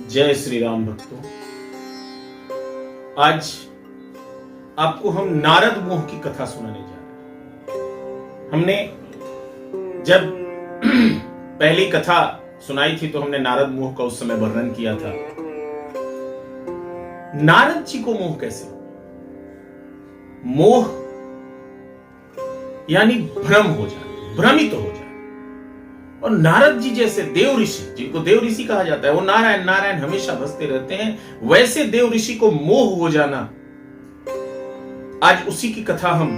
जय श्री राम भक्तों। आज आपको हम नारद मोह की कथा सुनाने जा रहे हैं। हमने जब पहली कथा सुनाई थी तो हमने नारद मोह का उस समय वर्णन किया था। नारद जी को मोह कैसे? मोह यानी भ्रम हो जाना, भ्रमित हो जाना। और नारद जी जैसे देव ऋषि, जिनको देव ऋषि कहा जाता है, वो नारायण नारायण हमेशा बसते रहते हैं, वैसे देव ऋषि को मोह हो जाना, आज उसी की कथा हम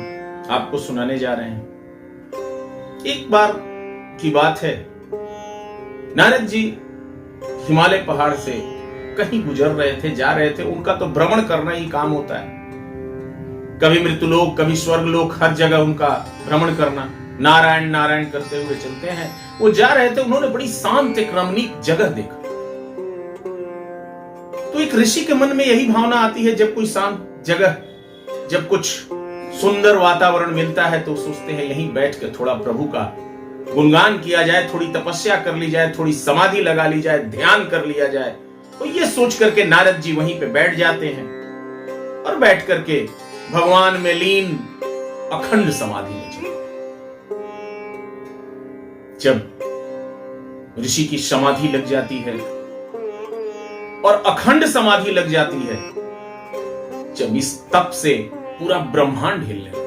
आपको सुनाने जा रहे हैं। एक बार की बात है, नारद जी हिमालय पहाड़ से कहीं गुजर रहे थे, जा रहे थे। उनका तो भ्रमण करना ही काम होता है, कभी मृत्युलोक कभी स्वर्गलोक, हर जगह उनका भ्रमण करना, नारायण नारायण करते हुए चलते हैं। वो जा रहे थे, उन्होंने बड़ी शांत एक रमणीक जगह देखा। तो एक ऋषि के मन में यही भावना आती है, जब कोई शांत जगह, जब कुछ सुंदर वातावरण मिलता है तो सोचते हैं यहीं बैठ कर थोड़ा प्रभु का गुणगान किया जाए, थोड़ी तपस्या कर ली जाए, थोड़ी समाधि लगा ली जाए, ध्यान कर लिया जाए। तो ये सोच करके नारद जी वहीं पे बैठ जाते हैं और बैठ करके भगवान में लीन अखंड समाधि में चले। जब ऋषि की समाधि लग जाती है और अखंड समाधि लग जाती है, जब इस तप से पूरा ब्रह्मांड हिलने लगता है।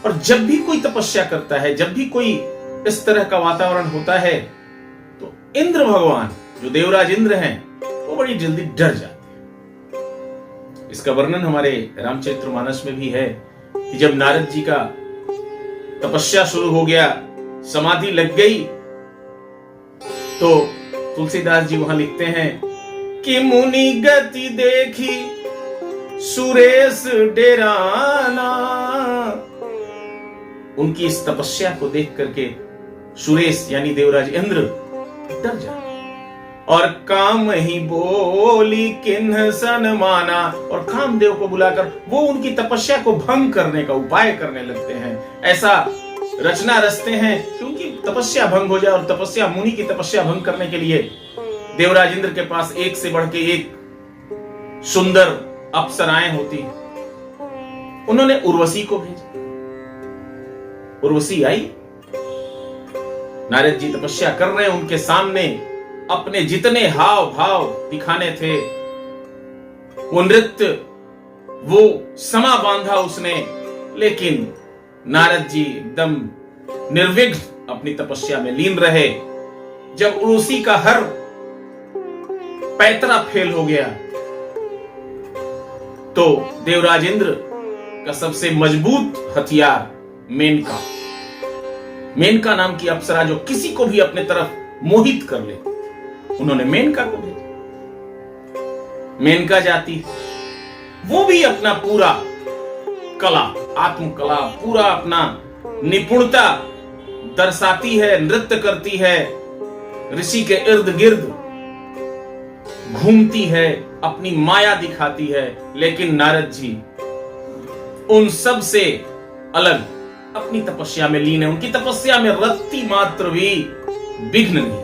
और जब भी कोई तपस्या करता है, जब भी कोई इस तरह का वातावरण होता है, तो इंद्र भगवान, जो देवराज इंद्र हैं, वो बड़ी जल्दी डर जाते हैं। इसका वर्णन हमारे रामचरितमानस में भी है कि जब नारद जी का तपस्या शुरू हो गया, समाधि लग गई, तो तुलसीदास जी वहां लिखते हैं कि मुनि गति देखी सुरेश डेराना। उनकी इस तपस्या को देख करके सुरेश यानी देवराज इंद्र डर जाते और काम ही बोली किन्ह सनमाना, और कामदेव को बुलाकर वो उनकी तपस्या को भंग करने का उपाय करने लगते हैं। ऐसा रचना रचते हैं कि उनकी तपस्या भंग हो जाए। और तपस्या, मुनि की तपस्या भंग करने के लिए देवराज इंद्र के पास एक से बढ़ के एक सुंदर अप्सराएं होती। उन्होंने उर्वशी को भेजा। उर्वशी आई, नारद जी तपस्या कर रहे हैं, उनके सामने अपने जितने हाव भाव दिखाने थे, वो नृत्य, वो समा बांधा उसने। लेकिन नारद जी एकदम निर्विघ्न अपनी तपस्या में लीन रहे। जब उर्वशी का हर पैतरा फेल हो गया, तो देवराज इंद्र का सबसे मजबूत हथियार मेनका, मेनका नाम की अप्सरा, जो किसी को भी अपने तरफ मोहित कर ले, उन्होंने मेनका को भेजा। मेनका जाती, वो भी अपना पूरा कला, आत्मकला, पूरा अपना निपुणता दर्शाती है, नृत्य करती है, ऋषि के इर्द गिर्द घूमती है, अपनी माया दिखाती है। लेकिन नारद जी उन सब से अलग अपनी तपस्या में लीन है। उनकी तपस्या में रत्ती मात्र भी विघ्न नहीं।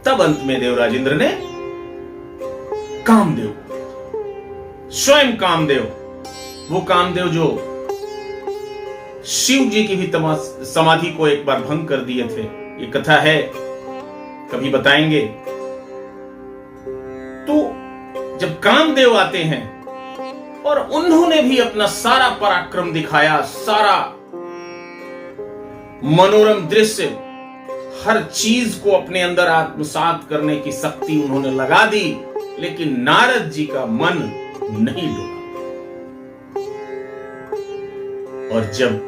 तब अंत में देवराज इंद्र ने कामदेव, स्वयं कामदेव, वो कामदेव जो शिव जी की भी समाधि को एक बार भंग कर दिए थे, ये कथा है, कभी बताएंगे। तो जब कामदेव आते हैं और उन्होंने भी अपना सारा पराक्रम दिखाया, सारा मनोरम दृश्य, हर चीज को अपने अंदर आत्मसात करने की शक्ति उन्होंने लगा दी, लेकिन नारद जी का मन नहीं डूबा। और जब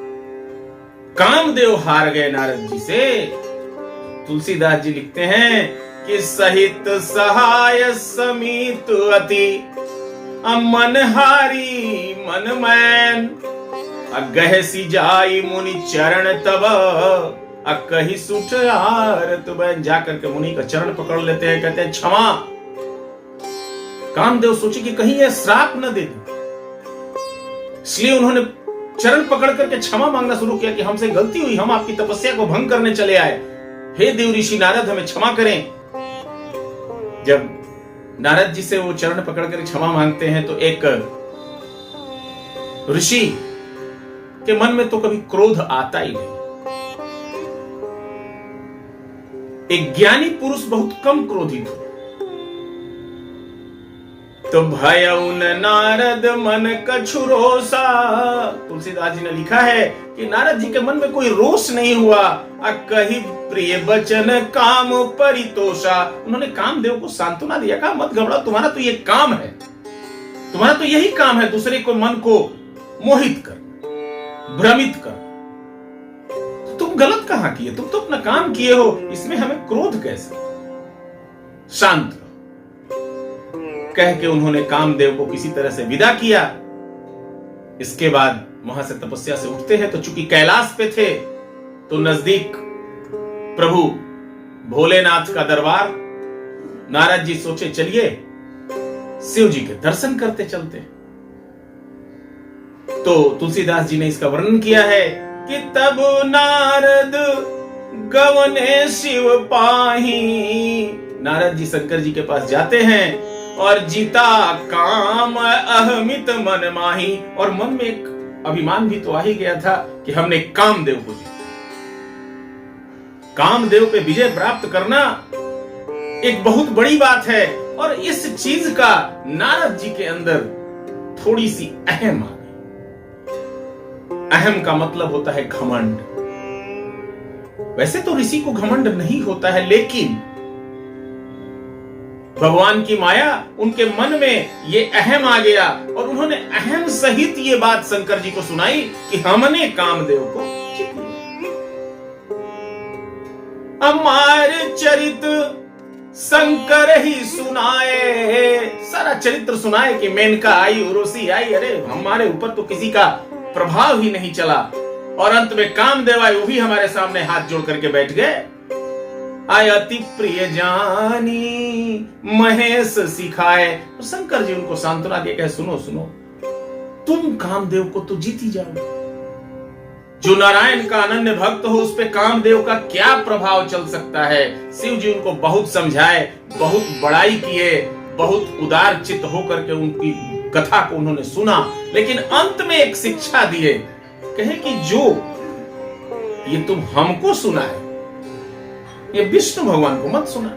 कामदेव हार गए नारद जी से, तुलसीदास जी लिखते हैं कि सहित सहाय समीत अति मन हारी मन मैन, अगह सी जाई मुनि चरण तब कही सुठ आरत बैन। जाकर के मुनि का चरण पकड़ लेते हैं, कहते हैं क्षमा। कामदेव सोचे कि कहीं यह श्राप न दे दे, इसलिए उन्होंने चरण पकड़ करके क्षमा मांगना शुरू किया कि हमसे गलती हुई, हम आपकी तपस्या को भंग करने चले आए, हे देव ऋषि नारद हमें क्षमा करें। जब नारद जी से वो चरण पकड़कर क्षमा मांगते हैं तो एक ऋषि के मन में तो कभी क्रोध आता ही नहीं। एक ज्ञानी पुरुष बहुत कम क्रोधित हो। तो भयउन नारद मन कछु रोषा, तुलसीदास जी ने लिखा है कि नारद जी के मन में कोई रोष नहीं हुआ। कही प्रिय बचन काम परितोषा, उन्होंने कामदेव को सांत्वना दिया, कहा मत घबराओ, तुम्हारा तो ये काम है, तुम्हारा तो यही काम है, दूसरे को मन को मोहित कर, भ्रमित कर। तुम गलत कहां किए, तुम तो अपना काम किए हो, इसमें हमें क्रोध कैसे, शांत रहो। कह के उन्होंने कामदेव को किसी तरह से विदा किया। इसके बाद वहां से तपस्या से उठते हैं तो चूंकि कैलाश पे थे तो नजदीक प्रभु भोलेनाथ का दरबार। नारद जी सोचे चलिए शिव जी के दर्शन करते चलते। तो तुलसीदास जी ने इसका वर्णन किया है कि तब नारद गवने शिव पाही, नारद जी शंकर जी के पास जाते हैं और जीता काम अहमित मन माही, और मन में एक अभिमान भी तो आ ही गया था कि हमने कामदेव को जीता। कामदेव पे विजय प्राप्त करना एक बहुत बड़ी बात है, और इस चीज का नारद जी के अंदर थोड़ी सी अहम आ गई। अहम का मतलब होता है घमंड। वैसे तो ऋषि को घमंड नहीं होता है, लेकिन भगवान की माया उनके मन में ये अहम आ गया और उन्होंने अहम सहित ये बात शंकर जी को सुनाई कि हमने कामदेव को जीत लिया। हमार चरित्र शंकर ही सुनाए, सारा चरित्र सुनाए कि मेनका आई, उर्वशी आई, अरे हमारे ऊपर तो किसी का प्रभाव ही नहीं चला, और अंत में कामदेव आए, वो भी हमारे सामने हाथ जोड़ करके बैठ गए। आय अति प्रिय जानी महेश सिखाए। तो शंकर जी उनको सांत्वना दे कहे सुनो सुनो, तुम कामदेव को तो जीत ही जाओ। जो नारायण का अनन्य भक्त हो उस पे कामदेव का क्या प्रभाव चल सकता है। शिव जी उनको बहुत समझाए, बहुत बड़ाई किए, बहुत उदार चित्त होकर के उनकी कथा को उन्होंने सुना, लेकिन अंत में एक शिक्षा दिए, कहे कि जो ये तुम हमको सुना है ये विष्णु भगवान को मत सुना।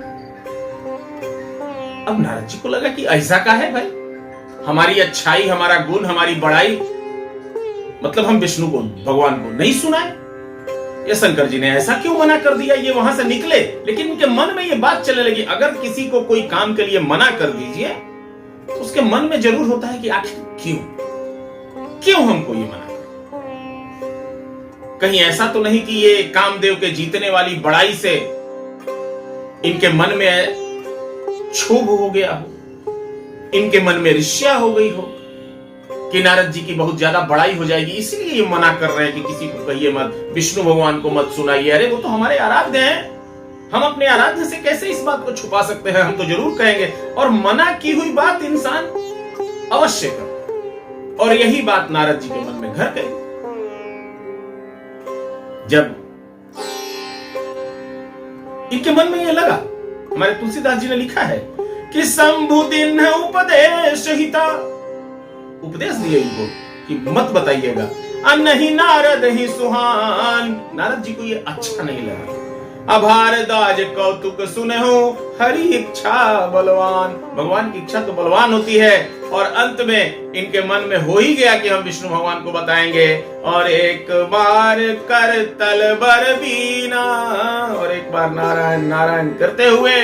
अब नारद जी को लगा कि ऐसा का है भाई, हमारी अच्छाई, हमारा गुण, हमारी बड़ाई, मतलब हम विष्णु को, भगवान को नहीं सुनाए। ये शंकर जी ने ऐसा क्यों मना कर दिया। ये वहां से निकले, लेकिन उनके मन में ये बात चलने लगी, अगर किसी को कोई काम के लिए मना कर दीजिए तो उसके मन में जरूर होता है कि आखिर क्यों हमको ये मना, कहीं ऐसा तो नहीं कि ये कामदेव के जीतने वाली बड़ाई से इनके मन में क्षोभ हो गया हो, इनके मन में ईर्ष्या हो गई हो कि नारद जी की बहुत ज्यादा बड़ाई हो जाएगी, इसलिए ये मना कर रहे हैं कि किसी को कहिए मत, विष्णु भगवान को मत सुनाइए। अरे वो तो हमारे आराध्य हैं, हम अपने आराध्य से कैसे इस बात को छुपा सकते हैं, हम तो जरूर कहेंगे। और मना की हुई बात इंसान अवश्य कर, और यही बात नारद जी के मन में घर गई। जब इनके मन में यह लगा, हमारे तुलसीदास जी ने लिखा है कि शंभु दिन उपदेश हिता, उपदेश दिए इनको कि मत बताइएगा, नहीं नारद ही सुहान, नारद जी को ये अच्छा नहीं लगा। अभारदाज कौतुक सुनहु हरि इच्छा बलवान, भगवान की इच्छा तो बलवान होती है, और अंत में इनके मन में हो ही गया कि हम विष्णु भगवान को बताएंगे। और एक बार कर तलबर बीना, और एक बार नारायण नारायण करते हुए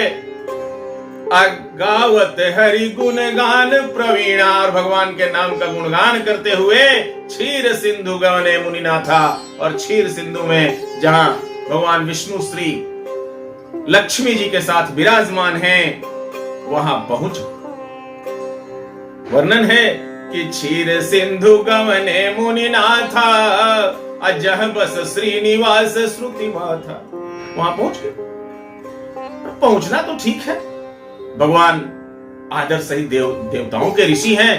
गावत हरि गुणगान प्रवीणा, और भगवान के नाम का गुणगान करते हुए क्षीर सिंधु गवने मुनिनाथा, और क्षीर सिंधु में जहां भगवान विष्णु श्री लक्ष्मी जी के साथ विराजमान हैं वहां पहुंच। वर्णन है कि क्षीर सिंधु गवने मुनिनाथा अजह बस श्रीनिवास श्रुति माथा, वहां पहुंच गए। पहुंचना तो ठीक है, भगवान आदर सहित देवताओं के ऋषि हैं,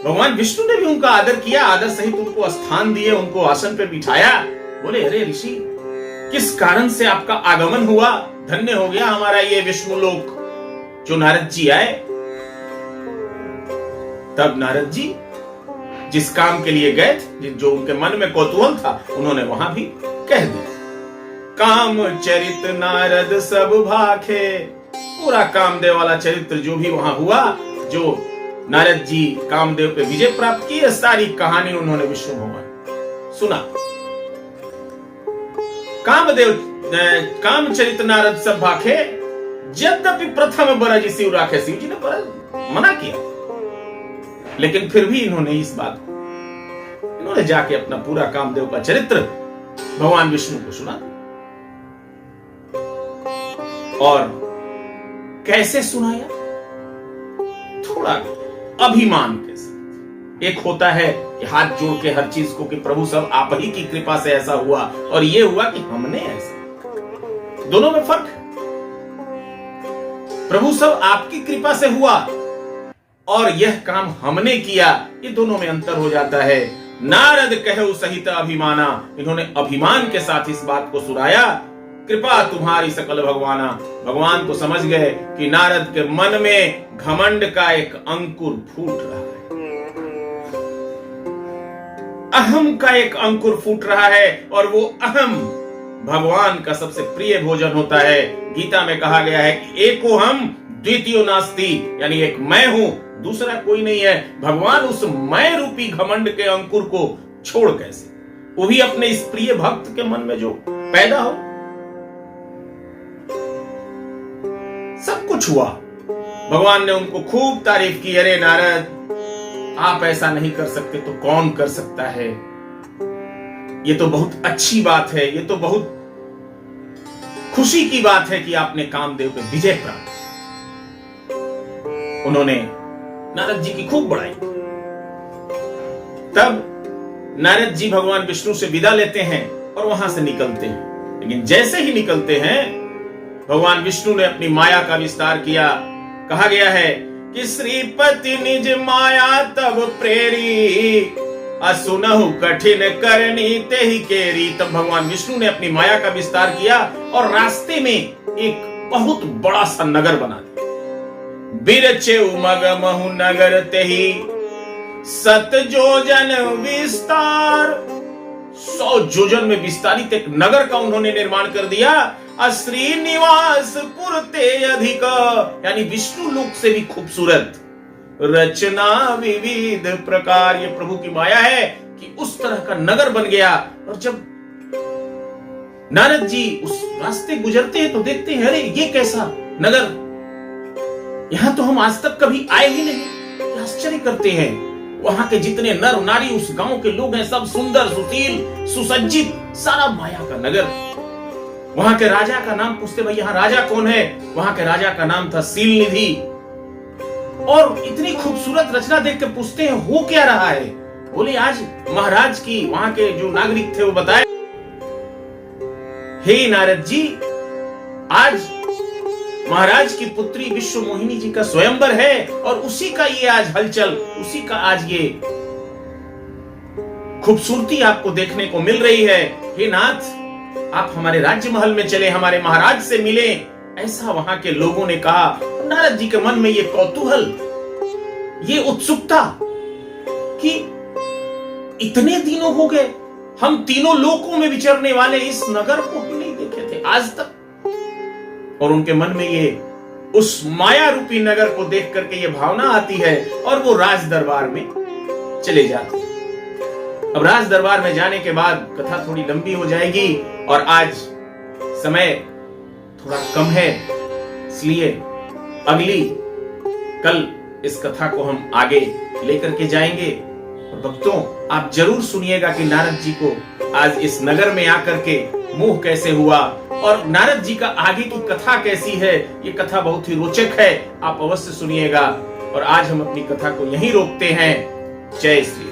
भगवान विष्णु ने भी उनका आदर किया, आदर सहित उनको स्थान दिए, उनको आसन पे बिठाया। बोले अरे ऋषि, किस कारण से आपका आगमन हुआ, धन्य हो गया हमारा ये विष्णु लोक, जो नारद जी आए, तब नारद जी जिस काम के लिए गए थे, जो उनके मन में कौतूहल था, उन्होंने वहां भी कह दिया। काम चरित नारद सब भाखे, पूरा कामदेव वाला चरित्र जो भी वहां हुआ, जो नारद जी कामदेव पे विजय प्राप्त की, सारी कहानी उन्होंने विष्णु भगवान सुना। कामचरित नारद सब भाखे, यद्यपि प्रथम बरज शिव राखे, शिव जी ने मना किया, लेकिन फिर भी इन्होंने इस बात को, इन्होंने जाके अपना पूरा कामदेव का चरित्र भगवान विष्णु को सुना। और कैसे सुनाया? थोड़ा अभिमान के साथ। एक होता है कि हाथ जोड़ के हर चीज को कि प्रभु सब आप ही की कृपा से ऐसा हुआ, और ये हुआ कि हमने ऐसा। दोनों में फर्क है। प्रभु सब आपकी कृपा से हुआ और यह काम हमने किया, ये दोनों में अंतर हो जाता है। नारद कहो सहित अभिमाना, इन्होंने अभिमान के साथ इस बात को सुनाया। कृपा तुम्हारी सकल भगवाना, भगवान तो समझ गए कि नारद के मन में घमंड का एक अंकुर फूट रहा है, अहम का एक अंकुर फूट रहा है, और वो अहम भगवान का सबसे प्रिय भोजन होता है। गीता में कहा गया है कि एको हम द्वितीयो नास्ति, यानी एक मैं हूं, दूसरा कोई नहीं है। भगवान उस मैं रूपी घमंड के अंकुर को छोड़ कैसे, वो भी अपने इस प्रिय भक्त के मन में जो पैदा हो। सब कुछ हुआ, भगवान ने उनको खूब तारीफ की। अरे नारद, आप ऐसा नहीं कर सकते तो कौन कर सकता है? ये तो बहुत अच्छी बात है, ये तो बहुत खुशी की बात है कि आपने कामदेव पे विजय प्राप्त। उन्होंने नारद जी की खूब बड़ाई। तब नारद जी भगवान विष्णु से विदा लेते हैं और वहां से निकलते हैं। लेकिन जैसे ही निकलते हैं, भगवान विष्णु ने अपनी माया का विस्तार किया। कहा गया है कि श्रीपति निज माया तब प्रेरी, असुनहु कठिन करनी तेहि केरी। तब भगवान विष्णु ने अपनी माया का विस्तार किया और रास्ते में एक बहुत बड़ा सा नगर बना दिया। बिरचे उमग महु नगर तेहि, सत जोजन विस्तार, 100 जोजन में विस्तारित एक नगर का उन्होंने निर्माण कर दिया। श्रीनिवास पुरते अधिक, यानी विष्णु लोक से भी खूबसूरत। रचना विविध प्रकार, ये प्रभु की माया है कि उस तरह का नगर बन गया। और जब नारद जी उस रास्ते गुजरते हैं तो देखते हैं, अरे ये कैसा नगर, यहां तो हम आज तक कभी आए ही नहीं। आश्चर्य करते हैं। वहां के जितने नर नारी उस गांव के लोग हैं, सब सुंदर, सुशील, सुसज्जित, सारा माया का नगर। वहां के राजा का नाम पूछते, भाई यहां राजा कौन है? वहां के राजा का नाम था सीलनिधि। और इतनी खूबसूरत रचना देख के पूछते हैं, हो क्या रहा है? बोले आज महाराज की, वहां के जो नागरिक थे वो बताए, हे नारद जी, आज महाराज की पुत्री विश्व मोहिनी जी का स्वयंवर है और उसी का ये आज हलचल, उसी का आज ये खूबसूरती आपको देखने को मिल रही है। हे नाथ, आप हमारे राज्य महल में चले, हमारे महाराज से मिले, ऐसा वहां के लोगों ने कहा। नारद जी के मन में ये कौतूहल, ये उत्सुकता कि इतने दिनों हो गए, हम तीनों लोकों में विचरने वाले इस नगर को हम नहीं देखे थे आज तक। और उनके मन में ये उस माया रूपी नगर को देख करके ये भावना आती है और वो राज दरबार में चले जाते हैं। अब राज दरबार में जाने के बाद कथा थोड़ी लंबी हो जाएगी और आज समय थोड़ा कम है, इसलिए कल इस कथा को हम आगे लेकर के जाएंगे। और भक्तों, आप जरूर सुनिएगा कि नारद जी को आज इस नगर में आकर के मोह कैसे हुआ और नारद जी का आगे की कथा कैसी है। ये कथा बहुत ही रोचक है, आप अवश्य सुनिएगा। और आज हम अपनी कथा को यहीं रोकते हैं। जय श्री